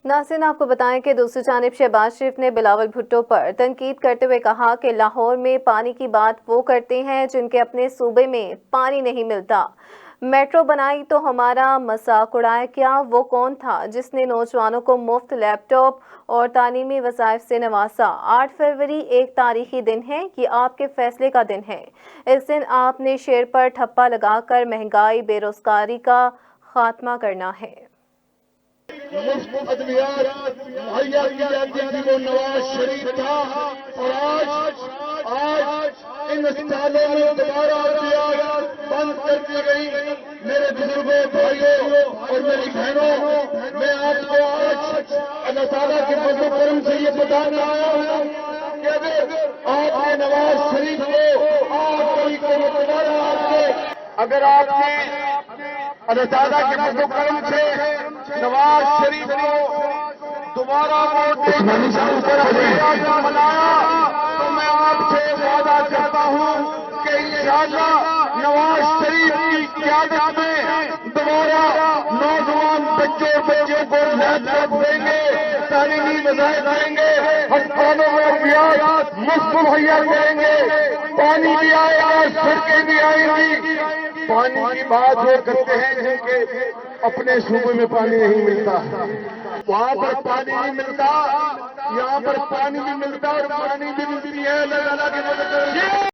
नाज़रीन, आपको बताएं कि दूसरी जानिब शहबाज शरीफ ने बिलावल भुट्टो पर तनकीद करते हुए कहा कि लाहौर में पानी की बात वो करते हैं जिनके अपने सूबे में पानी नहीं मिलता। मेट्रो बनाई तो हमारा मजाक उड़ाया क्या? वो कौन था जिसने नौजवानों को मुफ्त लैपटॉप और तालीमी वसाइफ से नवाजा? 8 फरवरी एक तारीखी दिन है, ये आपके फैसले का दिन है। इस दिन आपने शेर पर ठप्पा लगाकर महंगाई बेरोजगारी का खात्मा करना है। मुफ्त अद्वियात मुहैया की जाती थी, वो नवाज शरीफ था। और आज इन अस्पतालों में दोबारा अद्वियात बंद कर दी गई। मेरे बुजुर्गों, भाइयों और मेरी बहनों, मैं आपको आज अल्लाह ताला के फज़ल करम से ये बताना आया हूँ कि अगर आपने नवाज शरीफ को दोबारा अगर आपने अल्लाह ताला के फज़ल करम से नवाज शरीफ को दोबारा वोट बनाया तो मैं आपसे वादा करता हूँ कि इंशाअल्लाह नवाज शरीफ की क़यादत में दोबारा नौजवान बच्चों को लैपटॉप देंगे, तालीमी वसाइल देंगे, अस्पतालों में अद्वियात मुफ्त मुहैया करेंगे, पानी भी आएगा, सड़कें भी आएंगी। पानी की बात वो करते हैं जिनके अपने सूबे में पानी नहीं मिलता, वहाँ पर पानी नहीं मिलता, यहाँ पर पानी भी मिलता और पानी भी मिलती है। अल्लाह ताला की मदद करें।